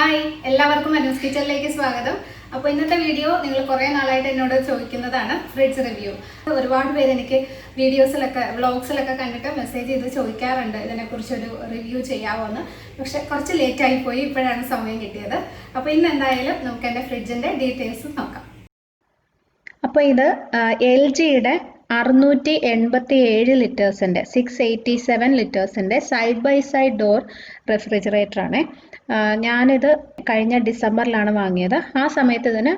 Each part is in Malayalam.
ഹായ് എല്ലാവർക്കും അനൂസ് കിച്ചണിലേക്ക് സ്വാഗതം. അപ്പോൾ ഇന്നത്തെ വീഡിയോ നിങ്ങൾ കുറേ നാളായിട്ട് എന്നോട് ചോദിക്കുന്നതാണ് ഫ്രിഡ്ജ് റിവ്യൂ. ഒരുപാട് പേര് എനിക്ക് വീഡിയോസിലൊക്കെ വ്ളോഗ്സിലൊക്കെ കണ്ടിട്ട് മെസ്സേജ് ചെയ്ത് ചോദിക്കാറുണ്ട് ഇതിനെക്കുറിച്ചൊരു റിവ്യൂ ചെയ്യാമോ എന്ന്. പക്ഷെ കുറച്ച് ലേറ്റായി പോയി, ഇപ്പോഴാണ് സമയം കിട്ടിയത്. അപ്പോൾ ഇന്ന് എന്തായാലും നമുക്ക് എൻ്റെ ഫ്രിഡ്ജിൻ്റെ ഡീറ്റെയിൽസ് നോക്കാം. അപ്പോൾ ഇത് എൽ ജിയുടെ 687 ലിറ്റേഴ്സിൻ്റെ 687 ലിറ്റേഴ്സിൻ്റെ സൈഡ് ബൈ സൈഡ് ഡോർ റെഫ്രിജറേറ്ററാണ്. ഞാനിത് കഴിഞ്ഞ ഡിസംബറിലാണ് വാങ്ങിയത്. ആ സമയത്ത് ഇതിന്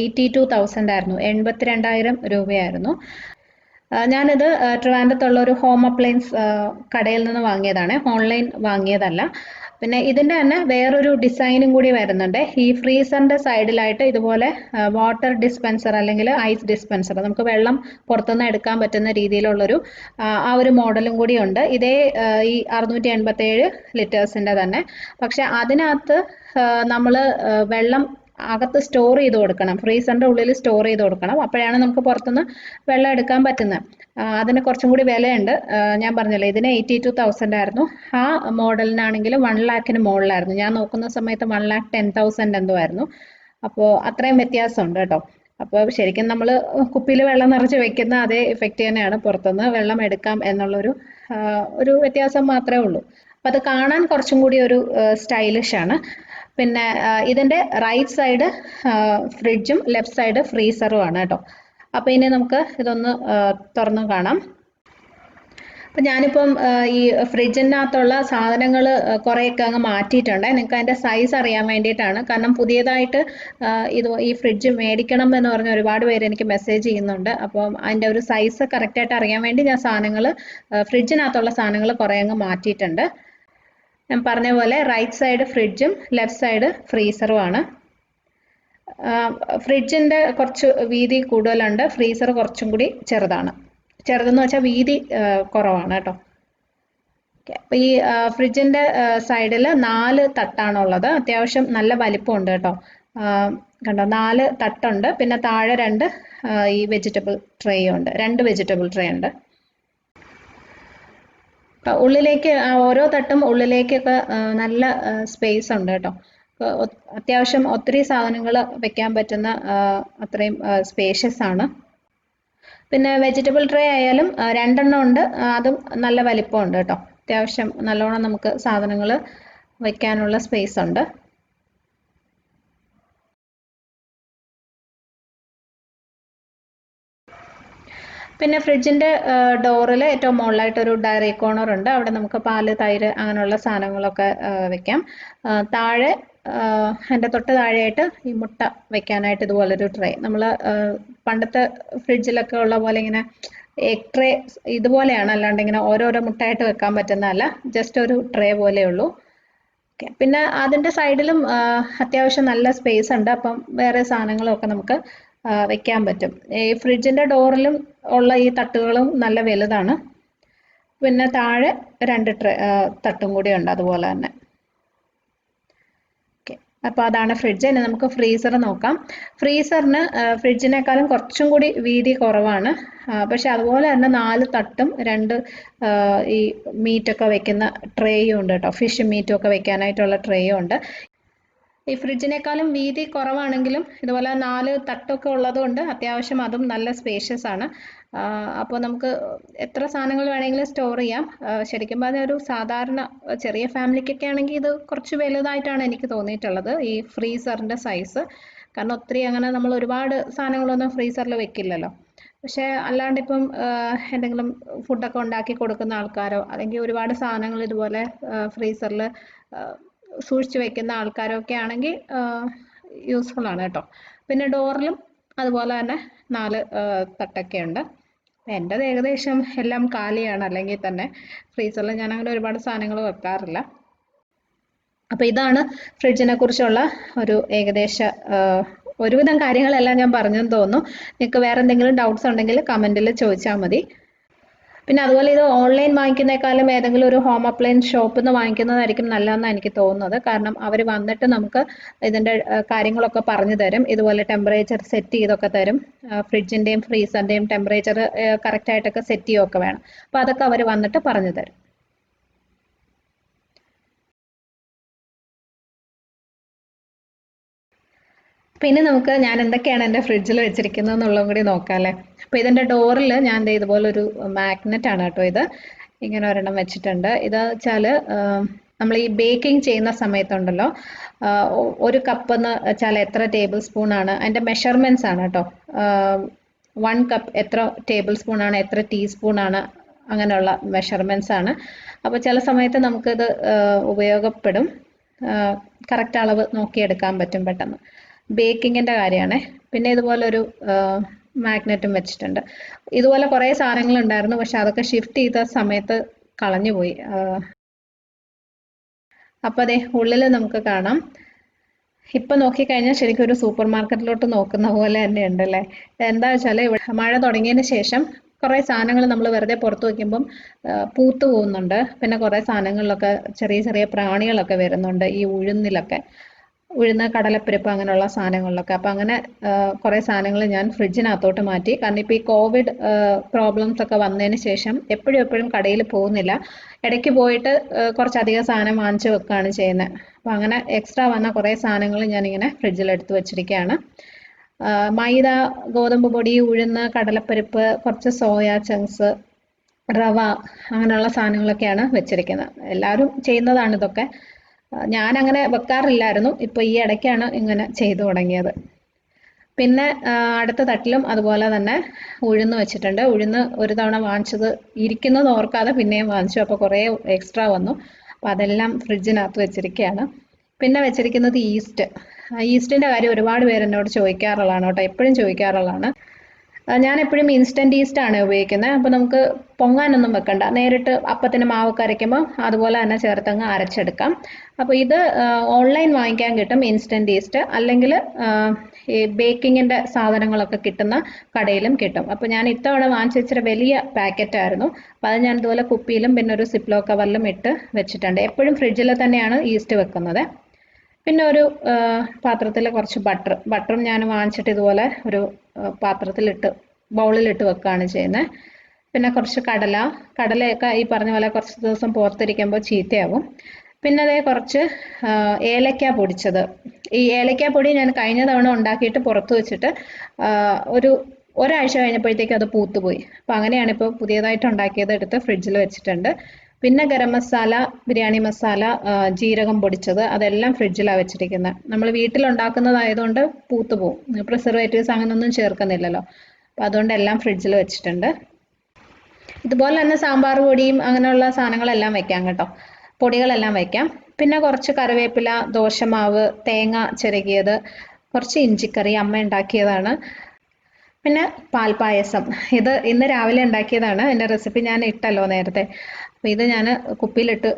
82,000 ആയിരുന്നു, 72,000 രൂപയായിരുന്നു. ഞാനിത് ട്രിവാൻഡ്രത്തുള്ള ഒരു ഹോം അപ്ലയൻസ് കടയിൽ നിന്ന് വാങ്ങിയതാണ്, ഓൺലൈൻ വാങ്ങിയതല്ല. പിന്നെ ഇതിൻ്റെ തന്നെ വേറൊരു ഡിസൈനും കൂടി വരുന്നുണ്ട്. ഈ ഫ്രീസറിൻ്റെ സൈഡിലായിട്ട് ഇതുപോലെ വാട്ടർ ഡിസ്പെൻസർ അല്ലെങ്കിൽ ഐസ് ഡിസ്പെൻസർ, നമുക്ക് വെള്ളം പുറത്തുനിന്ന് എടുക്കാൻ പറ്റുന്ന രീതിയിലുള്ളൊരു ആ ഒരു മോഡലും കൂടി ഉണ്ട്. ഇതേ ഈ 687 ലിറ്റേഴ്സിൻ്റെ തന്നെ. പക്ഷെ അതിനകത്ത് നമ്മൾ വെള്ളം അകത്ത് സ്റ്റോർ ചെയ്ത് കൊടുക്കണം, ഫ്രീസറിൻ്റെ ഉള്ളിൽ സ്റ്റോർ ചെയ്ത് കൊടുക്കണം. അപ്പോഴാണ് നമുക്ക് പുറത്തുനിന്ന് വെള്ളം എടുക്കാൻ പറ്റുന്നത്. അതിന് കുറച്ചും കൂടി വിലയുണ്ട്. ഞാൻ പറഞ്ഞല്ലോ ഇതിന് 82,000 ആയിരുന്നു. ആ മോഡലിനാണെങ്കിൽ 1 ലാഖിന് മുകളിലായിരുന്നു. ഞാൻ നോക്കുന്ന സമയത്ത് 1,10,000 എന്തോ ആയിരുന്നു. അപ്പോൾ അത്രയും വ്യത്യാസമുണ്ട് കേട്ടോ. അപ്പോൾ ശരിക്കും നമ്മൾ കുപ്പിയിൽ വെള്ളം നിറച്ച് വെക്കുന്ന അതേ ഇഫക്റ്റ് തന്നെയാണ് പുറത്തുനിന്ന് വെള്ളം എടുക്കാം എന്നുള്ളൊരു ഒരു വ്യത്യാസം മാത്രമേ ഉള്ളൂ. അപ്പം അത് കാണാൻ കുറച്ചും കൂടി ഒരു സ്റ്റൈലിഷ് ആണ്. പിന്നെ ഇതിൻ്റെ റൈറ്റ് സൈഡ് ഫ്രിഡ്ജും ലെഫ്റ്റ് സൈഡ് ഫ്രീസറും ആണ് കേട്ടോ. അപ്പോൾ ഇനി നമുക്ക് ഇതൊന്ന് തുറന്നു കാണാം. അപ്പം ഞാനിപ്പം ഈ ഫ്രിഡ്ജിനകത്തുള്ള സാധനങ്ങൾ കുറേയൊക്കെ അങ്ങ് മാറ്റിയിട്ടുണ്ട്. നിങ്ങൾക്ക് അതിൻ്റെ സൈസ് അറിയാൻ വേണ്ടിയിട്ടാണ്. കാരണം പുതിയതായിട്ട് ഈ ഫ്രിഡ്ജ് മേടിക്കണം എന്ന് പറഞ്ഞ് ഒരുപാട് പേര് എനിക്ക് മെസ്സേജ് ചെയ്യുന്നുണ്ട്. അപ്പം അതിൻ്റെ ഒരു സൈസ് കറക്റ്റായിട്ട് അറിയാൻ വേണ്ടി ഞാൻ ഫ്രിഡ്ജിനകത്തുള്ള സാധനങ്ങൾ കുറേ അങ്ങ് മാറ്റിയിട്ടുണ്ട്. ഞാൻ പറഞ്ഞ പോലെ റൈറ്റ് സൈഡ് ഫ്രിഡ്ജും ലെഫ്റ്റ് സൈഡ് ഫ്രീസറും ആണ്. ഫ്രിഡ്ജിൻ്റെ കുറച്ച് വീതി കൂടുതലുണ്ട്, ഫ്രീസർ കുറച്ചും കൂടി ചെറുതെന്ന് വെച്ചാൽ വീതി കുറവാണ് കേട്ടോ. അപ്പോൾ ഈ ഫ്രിഡ്ജിൻ്റെ സൈഡിൽ 4 തട്ടാണുള്ളത്. അത്യാവശ്യം നല്ല വലിപ്പമുണ്ട് കേട്ടോ. കണ്ടോ, 4 തട്ടുണ്ട്. പിന്നെ താഴെ 2 ഈ വെജിറ്റബിൾ ട്രേയും ഉണ്ട്, 2 വെജിറ്റബിൾ ട്രേ ഉണ്ട്. ഉള്ളിലേക്ക് ഓരോ തട്ടും ഉള്ളിലേക്കൊക്കെ നല്ല സ്പേസ് ഉണ്ട് കേട്ടോ. അത്യാവശ്യം ഒത്തിരി സാധനങ്ങൾ വെക്കാൻ പറ്റുന്ന അത്രയും സ്പേഷ്യസ് ആണ്. പിന്നെ വെജിറ്റബിൾ ട്രേ ആയാലും 2 എണ്ണം ഉണ്ട്, അതും നല്ല വലിപ്പമുണ്ട് കേട്ടോ. അത്യാവശ്യം നല്ലോണം നമുക്ക് സാധനങ്ങൾ വെക്കാനുള്ള സ്പേസ് ഉണ്ട്. പിന്നെ ഫ്രിഡ്ജിൻ്റെ ഡോറിൽ ഏറ്റവും മുകളിലായിട്ടൊരു ഡയറി കോർണർ ഉണ്ട്. അവിടെ നമുക്ക് പാല്, തൈര് അങ്ങനെയുള്ള സാധനങ്ങളൊക്കെ വെക്കാം. താഴെ അതിൻ്റെ തൊട്ട് താഴെയായിട്ട് ഈ മുട്ട വെക്കാനായിട്ട് ഇതുപോലൊരു ട്രേ, നമ്മൾ പണ്ടത്തെ ഫ്രിഡ്ജിലൊക്കെ ഉള്ള പോലെ ഇങ്ങനെ എഗ് ട്രേ ഇതുപോലെയാണ്, അല്ലാണ്ട് ഇങ്ങനെ ഓരോരോ മുട്ടയായിട്ട് വെക്കാൻ പറ്റുന്നതല്ല, ജസ്റ്റ് ഒരു ട്രേ പോലെയുള്ളൂ. പിന്നെ അതിൻ്റെ സൈഡിലും അത്യാവശ്യം നല്ല സ്പേസ് ഉണ്ട്. അപ്പം വേറെ സാധനങ്ങളൊക്കെ നമുക്ക് വെക്കാൻ പറ്റും. ഈ ഫ്രിഡ്ജിൻ്റെ ഡോറിലും ഉള്ള ഈ തട്ടുകളും നല്ല വലുതാണ്. പിന്നെ താഴെ 2 തട്ടും കൂടി ഉണ്ട് അതുപോലെ തന്നെ. ഓക്കെ, അപ്പോൾ അതാണ് ഫ്രിഡ്ജ്. ഇനി നമുക്ക് ഫ്രീസർ നോക്കാം. ഫ്രീസറിന് ഫ്രിഡ്ജിനേക്കാളും കുറച്ചും കൂടി വീതി കുറവാണ്. പക്ഷെ അതുപോലെ തന്നെ 4 തട്ടും 2 ഈ മീറ്റൊക്കെ വെക്കുന്ന ട്രേയും ഉണ്ട് കേട്ടോ. ഫിഷ് മീറ്റും ഒക്കെ വെക്കാനായിട്ടുള്ള ട്രേയും ഉണ്ട്. ഈ ഫ്രിഡ്ജിനേക്കാളും വീതി കുറവാണെങ്കിലും ഇതുപോലെ 4 തട്ടൊക്കെ ഉള്ളതുകൊണ്ട് അത്യാവശ്യം അതും നല്ല സ്പേഷ്യസ് ആണ്. അപ്പോൾ നമുക്ക് എത്ര സാധനങ്ങൾ വേണമെങ്കിലും സ്റ്റോർ ചെയ്യാം. ശരിക്കും പറഞ്ഞാൽ ഒരു സാധാരണ ചെറിയ ഫാമിലിക്കൊക്കെ ആണെങ്കിൽ ഇത് കുറച്ച് വലുതായിട്ടാണ് എനിക്ക് തോന്നിയിട്ടുള്ളത്, ഈ ഫ്രീസറിൻ്റെ സൈസ്. കാരണം ഒത്തിരി അങ്ങനെ നമ്മൾ ഒരുപാട് സാധനങ്ങളൊന്നും ഫ്രീസറിൽ വെക്കില്ലല്ലോ. പക്ഷേ അല്ലാണ്ട് ഇപ്പം എന്തെങ്കിലും ഫുഡൊക്കെ ഉണ്ടാക്കി കൊടുക്കുന്ന ആൾക്കാരോ അല്ലെങ്കിൽ ഒരുപാട് സാധനങ്ങൾ ഇതുപോലെ ഫ്രീസറിൽ സൂക്ഷിച്ച് വെക്കുന്ന ആൾക്കാരൊക്കെ ആണെങ്കിൽ യൂസ്ഫുൾ ആണ് കേട്ടോ. പിന്നെ ഡോറിലും അതുപോലെ തന്നെ 4 തട്ടൊക്കെ ഉണ്ട്. എൻ്റെത് ഏകദേശം എല്ലാം കാലിയാണ്, അല്ലെങ്കിൽ തന്നെ ഫ്രീസറിൽ ഞാൻ അങ്ങനെ ഒരുപാട് സാധനങ്ങൾ വെക്കാറില്ല. അപ്പോൾ ഇതാണ് ഫ്രിഡ്ജിനെ കുറിച്ചുള്ള ഒരു ഏകദേശ ഒരുവിധം കാര്യങ്ങളെല്ലാം ഞാൻ പറഞ്ഞെന്ന് തോന്നുന്നു. നിങ്ങൾക്ക് വേറെ എന്തെങ്കിലും ഡൗട്ട്സ് ഉണ്ടെങ്കിൽ കമൻറ്റിൽ ചോദിച്ചാൽ മതി. പിന്നെ അതുപോലെ ഇത് ഓൺലൈൻ വാങ്ങിക്കുന്നേക്കാളും ഏതെങ്കിലും ഒരു ഹോം അപ്ലയൻസ് ഷോപ്പിൽ നിന്ന് വാങ്ങിക്കുന്നതായിരിക്കും നല്ലതെന്നാണ് എനിക്ക് തോന്നുന്നത്. കാരണം അവർ വന്നിട്ട് നമുക്ക് ഇതിൻ്റെ കാര്യങ്ങളൊക്കെ പറഞ്ഞു തരും. ഇതുപോലെ ടെമ്പറേച്ചർ സെറ്റ് ചെയ്തൊക്കെ തരും. ഫ്രിഡ്ജിൻ്റെയും ഫ്രീസറിൻ്റെയും ടെമ്പറേച്ചർ കറക്റ്റായിട്ടൊക്കെ സെറ്റ് ചെയ്യുകയൊക്കെ വേണം. അപ്പോൾ അതൊക്കെ അവർ വന്നിട്ട് പറഞ്ഞു തരും. പിന്നെ നമുക്ക് ഞാൻ എന്തൊക്കെയാണ് എൻ്റെ ഫ്രിഡ്ജിൽ വെച്ചിരിക്കുന്നത് എന്നുള്ളതും കൂടി നോക്കാം അല്ലേ. അപ്പോൾ ഇതിൻ്റെ ഡോറിൽ ഞാൻ ദേ ഇതുപോലൊരു മാഗ്നറ്റ് ആണ് കേട്ടോ ഇത്. ഇങ്ങനെ ഒരെണ്ണം വെച്ചിട്ടുണ്ട്. ഇത് വെച്ചാൽ നമ്മൾ ഈ ബേക്കിംഗ് ചെയ്യുന്ന സമയത്തുണ്ടല്ലോ, ഒരു കപ്പ് എന്ന് വെച്ചാൽ എത്ര ടേബിൾ സ്പൂൺ ആണ്, അതിൻ്റെ മെഷർമെൻറ്റ്സ് ആണ് കേട്ടോ. 1 കപ്പ് എത്ര ടേബിൾ സ്പൂൺ ആണ്, എത്ര ടീസ്പൂൺ ആണ്, അങ്ങനെയുള്ള മെഷർമെൻറ്റ്സ് ആണ്. അപ്പോൾ ചില സമയത്ത് നമുക്കിത് ഉപയോഗപ്പെടും. കറക്റ്റ് അളവ് നോക്കിയെടുക്കാൻ പറ്റും പെട്ടെന്ന്. ബേക്കിങ്ങിൻ്റെ കാര്യമാണ്. പിന്നെ ഇതുപോലൊരു മാഗ്നറ്റും വെച്ചിട്ടുണ്ട്. ഇതുപോലെ കുറേ സാധനങ്ങളുണ്ടായിരുന്നു, പക്ഷെ അതൊക്കെ ഷിഫ്റ്റ് ചെയ്ത സമയത്ത് കളഞ്ഞുപോയി. അപ്പോൾ അതെ ഉള്ളിൽ നമുക്ക് കാണാം. ഇപ്പം നോക്കിക്കഴിഞ്ഞാൽ ശരിക്കും ഒരു സൂപ്പർ മാർക്കറ്റിലോട്ട് നോക്കുന്ന പോലെ തന്നെ ഉണ്ടല്ലേ. എന്താ വെച്ചാൽ ഇവിടെ മഴ തുടങ്ങിയതിന് ശേഷം കുറേ സാധനങ്ങൾ നമ്മൾ വെറുതെ പുറത്ത് വയ്ക്കുമ്പം പൂത്തു പോകുന്നുണ്ട്. പിന്നെ കുറേ സാധനങ്ങളിലൊക്കെ ചെറിയ ചെറിയ പ്രാണികളൊക്കെ വരുന്നുണ്ട്, ഈ ഉഴുന്നിലൊക്കെ, ഉഴുന്ന്, കടലപ്പരിപ്പ് അങ്ങനെയുള്ള സാധനങ്ങളിലൊക്കെ. അപ്പം അങ്ങനെ കുറേ സാധനങ്ങൾ ഞാൻ ഫ്രിഡ്ജിനകത്തോട്ട് മാറ്റി. കാരണം ഇപ്പോൾ ഈ കോവിഡ് പ്രോബ്ലംസ് ഒക്കെ വന്നതിന് ശേഷം എപ്പോഴും കടയിൽ പോകുന്നില്ല. ഇടയ്ക്ക് പോയിട്ട് കുറച്ചധികം സാധനം വാങ്ങിച്ചു വെക്കുകയാണ് ചെയ്യുന്നത്. അപ്പം അങ്ങനെ എക്സ്ട്രാ വന്ന കുറേ സാധനങ്ങൾ ഞാനിങ്ങനെ ഫ്രിഡ്ജിലെടുത്ത് വെച്ചിരിക്കുകയാണ്. മൈദ, ഗോതമ്പ് പൊടി, ഉഴുന്ന്, കടലപ്പരിപ്പ്, കുറച്ച് സോയ ചങ്ക്സ്, റവ, അങ്ങനെയുള്ള സാധനങ്ങളൊക്കെയാണ് വെച്ചിരിക്കുന്നത്. എല്ലാവരും ചെയ്യുന്നതാണ് ഇതൊക്കെ. ഞാൻ അങ്ങനെ വെക്കാറില്ലായിരുന്നു. ഇപ്പോൾ ഈ ഇടയ്ക്കാണ് ഇങ്ങനെ ചെയ്തു തുടങ്ങിയത്. പിന്നെ അടുത്ത തട്ടിലും അതുപോലെ തന്നെ ഉഴുന്ന് വെച്ചിട്ടുണ്ട്. ഉഴുന്ന് ഒരു തവണ വാങ്ങിച്ചത് ഇരിക്കുന്നത് ഓർക്കാതെ പിന്നെയും വാങ്ങിച്ചു. അപ്പോൾ കുറേ എക്സ്ട്രാ വന്നു. അപ്പോൾ അതെല്ലാം ഫ്രിഡ്ജിനകത്ത് വെച്ചിരിക്കുകയാണ്. പിന്നെ വെച്ചിരിക്കുന്നത് ഈസ്റ്റ്. ഈസ്റ്റിൻ്റെ കാര്യം ഒരുപാട് പേര് എന്നോട് ചോദിക്കാറുള്ളതാണ് കേട്ടോ, എപ്പോഴും ചോദിക്കാറുള്ളതാണ്. ഞാൻ എപ്പോഴും ഇൻസ്റ്റൻറ്റ് ഈസ്റ്റാണ് ഉപയോഗിക്കുന്നത്. അപ്പോൾ നമുക്ക് പൊങ്ങാനൊന്നും വെക്കണ്ട, നേരിട്ട് അപ്പത്തിന് മാവൊക്കെ അരയ്ക്കുമ്പോൾ അതുപോലെ തന്നെ ചേർത്തങ്ങ് അരച്ചെടുക്കാം. അപ്പോൾ ഇത് ഓൺലൈൻ വാങ്ങിക്കാൻ കിട്ടും ഇൻസ്റ്റൻറ്റ് ഈസ്റ്റ്, അല്ലെങ്കിൽ ഈ ബേക്കിങ്ങിൻ്റെ സാധനങ്ങളൊക്കെ കിട്ടുന്ന കടയിലും കിട്ടും. അപ്പോൾ ഞാൻ ഇത്തവണ വാങ്ങിച്ച ഇച്ചിരി വലിയ പാക്കറ്റായിരുന്നു. അപ്പോൾ അത് ഞാൻ ഇതുപോലെ കുപ്പിയിലും പിന്നെ ഒരു സിപ്ലോ കവറിലും ഇട്ട് വെച്ചിട്ടുണ്ട്. എപ്പോഴും ഫ്രിഡ്ജിൽ തന്നെയാണ് ഈസ്റ്റ് വെക്കുന്നത്. പിന്നെ ഒരു പാത്രത്തിൽ കുറച്ച് ബട്ടറും ഞാൻ വാങ്ങിച്ചിട്ട് ഇതുപോലെ ഒരു പാത്രത്തിലിട്ട് ബൗളിലിട്ട് വെക്കുകയാണ് ചെയ്യുന്നത്. പിന്നെ കുറച്ച് കടലയൊക്കെ ഈ പറഞ്ഞ പോലെ കുറച്ച് ദിവസം പുറത്തിരിക്കുമ്പോൾ ചീത്തയാവും. പിന്നെ അതേ കുറച്ച് ഏലക്ക പൊടിച്ചത്. ഈ ഏലക്ക പൊടി ഞാൻ കഴിഞ്ഞ തവണ ഉണ്ടാക്കിയിട്ട് പുറത്ത് വെച്ചിട്ട് ഒരാഴ്ച കഴിഞ്ഞപ്പോഴത്തേക്ക് അത് പൂത്തുപോയി. അപ്പോൾ അങ്ങനെയാണ് ഇപ്പോൾ പുതിയതായിട്ട് ഉണ്ടാക്കിയത് എടുത്ത് ഫ്രിഡ്ജിൽ വെച്ചിട്ടുണ്ട്. പിന്നെ ഗരം മസാല, ബിരിയാണി മസാല, ജീരകം പൊടിച്ചത്, അതെല്ലാം ഫ്രിഡ്ജിലാണ് വെച്ചിരിക്കുന്നത്. നമ്മൾ വീട്ടിലുണ്ടാക്കുന്നതായതുകൊണ്ട് പൂത്തു പോകും. പ്രിസർവേറ്റീവ്സ് അങ്ങനെയൊന്നും ചേർക്കുന്നില്ലല്ലോ. അപ്പോൾ അതുകൊണ്ട് എല്ലാം ഫ്രിഡ്ജിൽ വെച്ചിട്ടുണ്ട്. ഇതുപോലെ തന്നെ സാമ്പാർ പൊടിയും അങ്ങനെയുള്ള സാധനങ്ങളെല്ലാം വെക്കാം കേട്ടോ, പൊടികളെല്ലാം വയ്ക്കാം. പിന്നെ കുറച്ച് കറിവേപ്പില, ദോശമാവ്, തേങ്ങ ചിരകിയത്, കുറച്ച് ഇഞ്ചിക്കറി അമ്മ ഉണ്ടാക്കിയതാണ്. പിന്നെ പാൽപ്പായസം, ഇത് ഇന്ന് രാവിലെ ഉണ്ടാക്കിയതാണ്. എൻ്റെ റെസിപ്പി ഞാൻ ഇട്ടല്ലോ നേരത്തെ. അപ്പോൾ ഇത് ഞാൻ കുപ്പിയിലിട്ട്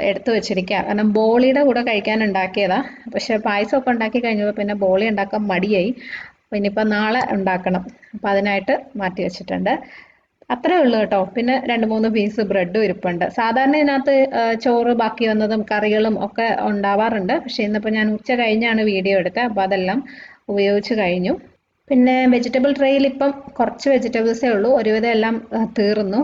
എടുത്തു വെച്ചിരിക്കുക. കാരണം ബോളിയുടെ കൂടെ കഴിക്കാൻ ഉണ്ടാക്കിയതാണ്. പക്ഷേ പായസമൊക്കെ ഉണ്ടാക്കി കഴിഞ്ഞപ്പോൾ പിന്നെ ബോളി ഉണ്ടാക്കാൻ മടിയായി. അപ്പോൾ ഇനിയിപ്പോൾ നാളെ ഉണ്ടാക്കണം. അപ്പോൾ അതിനായിട്ട് മാറ്റി വെച്ചിട്ടുണ്ട്. അത്രേ ഉള്ളൂ കേട്ടോ. പിന്നെ 2-3 പീസ് ബ്രെഡും ഇരിപ്പുണ്ട്. സാധാരണ ഇതിനകത്ത് ചോറ് ബാക്കി വന്നതും കറികളും ഒക്കെ ഉണ്ടാവാറുണ്ട്. പക്ഷേ ഇന്നിപ്പോൾ ഞാൻ ഉച്ച കഴിഞ്ഞാണ് വീഡിയോ എടുത്തത്. അപ്പോൾ അതെല്ലാം ഉപയോഗിച്ച് കഴിഞ്ഞു. പിന്നെ വെജിറ്റബിൾ ട്രേയിൽ ഇപ്പം കുറച്ച് വെജിറ്റബിൾസേ ഉള്ളൂ. ഒരുവിധം എല്ലാം തീർന്നു.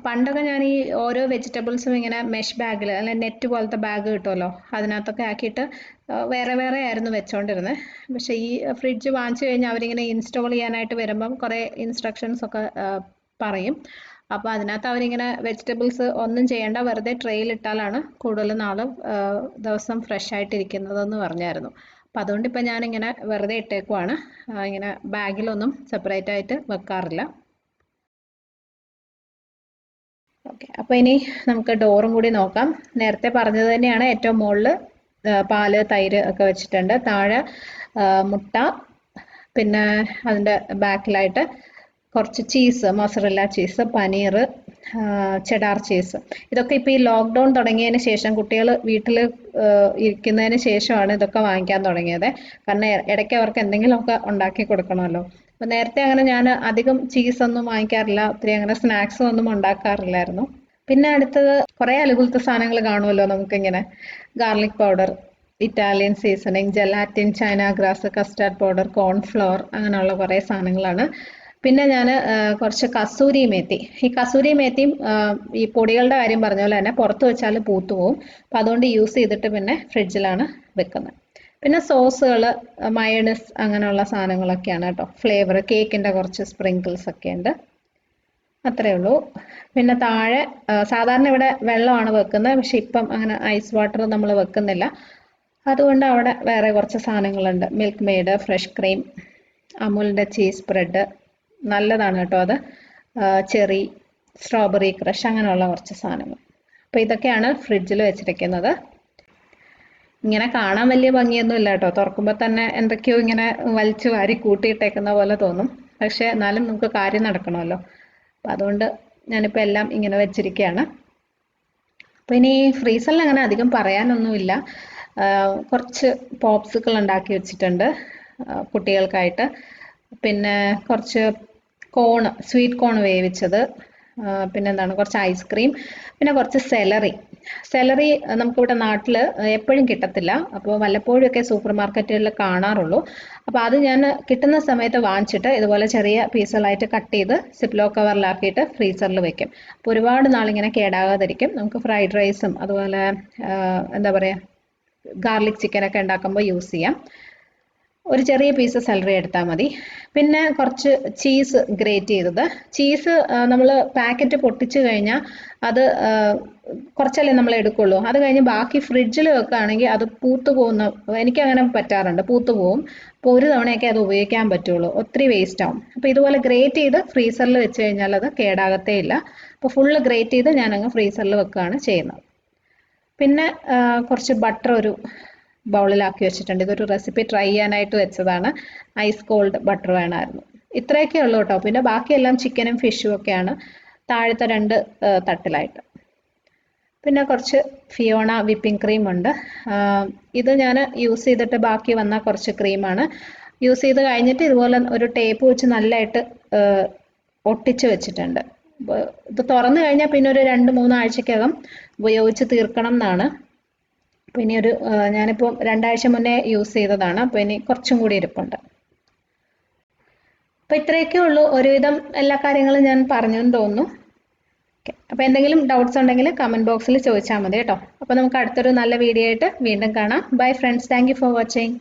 പണ്ടൊക്കെ ഞാൻ ഈ ഓരോ വെജിറ്റബിൾസും ഇങ്ങനെ മെഷ് ബാഗിൽ, അല്ലെങ്കിൽ നെറ്റ് പോലത്തെ ബാഗ് കിട്ടുമല്ലോ, അതിനകത്തൊക്കെ ആക്കിയിട്ട് വേറെ വേറെ ആയിരുന്നു വെച്ചോണ്ടിരുന്നത്. പക്ഷേ ഈ ഫ്രിഡ്ജ് വാങ്ങിച്ചു കഴിഞ്ഞാൽ അവരിങ്ങനെ ഇൻസ്റ്റാൾ ചെയ്യാനായിട്ട് വരുമ്പം കുറേ ഇൻസ്ട്രക്ഷൻസ് ഒക്കെ പറയും. അപ്പോൾ അതിനകത്ത് അവരിങ്ങനെ വെജിറ്റബിൾസ് ഒന്നും ചെയ്യേണ്ട, വെറുതെ ട്രേയിലിട്ടാലാണ് കൂടുതൽ നാൾ ദിവസം ഫ്രഷ് ആയിട്ടിരിക്കുന്നതെന്ന് പറഞ്ഞായിരുന്നു. അപ്പം അതുകൊണ്ട് ഇപ്പം ഞാനിങ്ങനെ വെറുതെ ഇട്ടേക്കുവാണ്. ഇങ്ങനെ ബാഗിലൊന്നും സെപ്പറേറ്റ് ആയിട്ട് വെക്കാറില്ല. ഓക്കെ, അപ്പോൾ ഇനി നമുക്ക് ഡോറും കൂടി നോക്കാം. നേരത്തെ പറഞ്ഞത് തന്നെയാണ്. ഏറ്റവും മുകളിൽ പാല്, തൈര് ഒക്കെ വെച്ചിട്ടുണ്ട്. താഴെ മുട്ട, പിന്നെ അതിൻ്റെ ബാക്കിലായിട്ട് കുറച്ച് cheese, mozzarella cheese, paneer, cheddar cheese. ഇതൊക്കെ ഇപ്പോൾ ഈ ലോക്ക്ഡൗൺ തുടങ്ങിയതിന് ശേഷം, കുട്ടികൾ വീട്ടിൽ ഇരിക്കുന്നതിന് ശേഷമാണ് ഇതൊക്കെ വാങ്ങിക്കാൻ തുടങ്ങിയത്. കാരണം ഇടയ്ക്ക് അവർക്ക് എന്തെങ്കിലുമൊക്കെ ഉണ്ടാക്കി കൊടുക്കണമല്ലോ. അപ്പോൾ നേരത്തെ അങ്ങനെ ഞാൻ അധികം ചീസൊന്നും വാങ്ങിക്കാറില്ല, ഒത്തിരി അങ്ങനെ സ്നാക്സും ഒന്നും ഉണ്ടാക്കാറില്ലായിരുന്നു. പിന്നെ അടുത്തത് കുറേ അലുകുലത്തെ സാധനങ്ങൾ കാണുമല്ലോ നമുക്കിങ്ങനെ. Garlic powder, Italian seasoning, gelatin, China grass, custard powder, cornflour, അങ്ങനെയുള്ള കുറേ സാധനങ്ങളാണ്. പിന്നെ ഞാൻ കുറച്ച് കസൂരി മേത്തി. ഈ കസൂരി മേത്തിയും ഈ പൊടികളുടെ കാര്യം പറഞ്ഞ പോലെ തന്നെ പുറത്ത് വെച്ചാൽ പൂത്തു പോവും. അപ്പം അതുകൊണ്ട് യൂസ് ചെയ്തിട്ട് പിന്നെ ഫ്രിഡ്ജിലാണ് വെക്കുന്നത്. പിന്നെ സോസുകൾ, മയണൈസ് അങ്ങനെയുള്ള സാധനങ്ങളൊക്കെയാണ് കേട്ടോ. ഫ്ലേവർ കേക്കിൻ്റെ കുറച്ച് സ്പ്രിങ്കിൾസ് ഒക്കെ ഉണ്ട്. അത്രേ ഉള്ളൂ. പിന്നെ താഴെ സാധാരണ ഇവിടെ വെള്ളമാണ് വെക്കുന്നത്, പക്ഷെ ഇപ്പം അങ്ങനെ ഐസ് വാട്ടർ നമ്മൾ വെക്കുന്നില്ല. അതുകൊണ്ട് അവിടെ വേറെ കുറച്ച് സാധനങ്ങളുണ്ട്. മിൽക്ക് മെയ്ഡ്, ഫ്രഷ് ക്രീം, അമുലിൻ്റെ ചീസ് ബ്രെഡ്, നല്ലതാണ് കേട്ടോ അത്, ചെറി, സ്ട്രോബെറി ക്രഷ്, അങ്ങനെയുള്ള കുറച്ച് സാധനങ്ങൾ. അപ്പോൾ ഇതൊക്കെയാണ് ഫ്രിഡ്ജിൽ വെച്ചിരിക്കുന്നത്. ഇങ്ങനെ കാണാൻ വലിയ ഭംഗിയൊന്നും ഇല്ല കേട്ടോ. തുറക്കുമ്പോൾ തന്നെ എന്തൊക്കെയോ ഇങ്ങനെ വലിച്ചു വാരി കൂട്ടിയിട്ടേക്കുന്ന പോലെ തോന്നും. പക്ഷേ എന്നാലും നമുക്ക് കാര്യം നടക്കണമല്ലോ. അപ്പം അതുകൊണ്ട് ഞാനിപ്പോൾ എല്ലാം ഇങ്ങനെ വെച്ചിരിക്കുകയാണ്. അപ്പോൾ ഇനി ഫ്രീസറിൽ അങ്ങനെ അധികം പറയാനൊന്നുമില്ല. കുറച്ച് പോപ്സിക്കിൾ ഉണ്ടാക്കി വെച്ചിട്ടുണ്ട് കുട്ടികൾക്കായിട്ട്. പിന്നെ കുറച്ച് സ്വീറ്റ് കോൺ വേവിച്ചത്, പിന്നെന്താണ് കുറച്ച് ഐസ്ക്രീം, പിന്നെ കുറച്ച് സെലറി നമുക്കിവിടെ നാട്ടിൽ എപ്പോഴും കിട്ടത്തില്ല. അപ്പോൾ വല്ലപ്പോഴുമൊക്കെ സൂപ്പർ മാർക്കറ്റുകളിൽ കാണാറുള്ളൂ. അപ്പോൾ അത് ഞാൻ കിട്ടുന്ന സമയത്ത് വാങ്ങിച്ചിട്ട് ഇതുപോലെ ചെറിയ പീസുകളായിട്ട് കട്ട് ചെയ്ത് സിപ്ലോ കവറിലാക്കിയിട്ട് ഫ്രീസറിൽ വെക്കും. അപ്പോൾ ഒരുപാട് നാളിങ്ങനെ കേടാകാതിരിക്കും. നമുക്ക് ഫ്രൈഡ് റൈസും അതുപോലെ എന്താ പറയുക ഗാർലിക് ചിക്കനൊക്കെ ഉണ്ടാക്കുമ്പോൾ യൂസ് ചെയ്യാം. ഒരു ചെറിയ പീസ് സെലറി എടുത്താൽ മതി. പിന്നെ കുറച്ച് ചീസ് ഗ്രേറ്റ് ചെയ്തത്. ചീസ് നമ്മൾ പാക്കറ്റ് പൊട്ടിച്ച് കഴിഞ്ഞാൽ അത് കുറച്ചല്ലേ നമ്മൾ എടുക്കുള്ളൂ. അത് കഴിഞ്ഞ് ബാക്കി ഫ്രിഡ്ജിൽ വെക്കുകയാണെങ്കിൽ അത് പൂത്തു പോകുന്ന, എനിക്കങ്ങനെ പറ്റാറുണ്ട്, പൂത്തു പോകും. അപ്പോൾ ഒരു തവണയൊക്കെ അത് ഉപയോഗിക്കാൻ പറ്റുള്ളൂ, ഒത്തിരി വേസ്റ്റ് ആവും. അപ്പോൾ ഇതുപോലെ ഗ്രേറ്റ് ചെയ്ത് ഫ്രീസറിൽ വെച്ച് കഴിഞ്ഞാൽ അത് കേടാകത്തേ ഇല്ല. അപ്പോൾ ഫുള്ള് ഗ്രേറ്റ് ചെയ്ത് ഞാനങ്ങ് ഫ്രീസറിൽ വെക്കുകയാണ് ചെയ്യുന്നത്. പിന്നെ കുറച്ച് ബട്ടർ ഒരു ബൗളിലാക്കി വെച്ചിട്ടുണ്ട്. ഇതൊരു റെസിപ്പി ട്രൈ ചെയ്യാനായിട്ട് വെച്ചതാണ്. ഐസ് കോൾഡ് ബട്ടർ വേണമായിരുന്നു. ഇത്രയൊക്കെ ഉള്ളൂ കേട്ടോ. പിന്നെ ബാക്കിയെല്ലാം ചിക്കനും ഫിഷും ഒക്കെയാണ് താഴത്തെ 2 തട്ടിലായിട്ട്. പിന്നെ കുറച്ച് ഫിയോണ വിപ്പിംഗ് ക്രീം ഉണ്ട്. ഇത് ഞാൻ യൂസ് ചെയ്തിട്ട് ബാക്കി വന്ന കുറച്ച് ക്രീമാണ്. യൂസ് ചെയ്ത് കഴിഞ്ഞിട്ട് ഇതുപോലെ ഒരു ടേപ്പ് വെച്ച് നല്ലതായിട്ട് ഒട്ടിച്ച് വെച്ചിട്ടുണ്ട്. ഇത് തുറന്നു കഴിഞ്ഞാൽ പിന്നെ ഒരു 2-3 ആഴ്ചക്കകം ഉപയോഗിച്ച് തീർക്കണം എന്നാണ്. അപ്പോൾ ഇനി ഞാനിപ്പോൾ 2 ആഴ്ച മുന്നേ യൂസ് ചെയ്തതാണ്. അപ്പോൾ ഇനി കുറച്ചും കൂടി ഇരിപ്പുണ്ട്. അപ്പോൾ ഇത്രയൊക്കെ ഉള്ളൂ. ഒരുവിധം എല്ലാ കാര്യങ്ങളും ഞാൻ പറഞ്ഞെന്ന് തോന്നുന്നു. ഓക്കെ, അപ്പോൾ എന്തെങ്കിലും ഡൗട്ട്സ് ഉണ്ടെങ്കിൽ കമൻറ്റ് ബോക്സിൽ ചോദിച്ചാൽ മതി കേട്ടോ. അപ്പോൾ നമുക്ക് അടുത്തൊരു നല്ല വീഡിയോ ആയിട്ട് വീണ്ടും കാണാം. Bye friends, thank you for watching.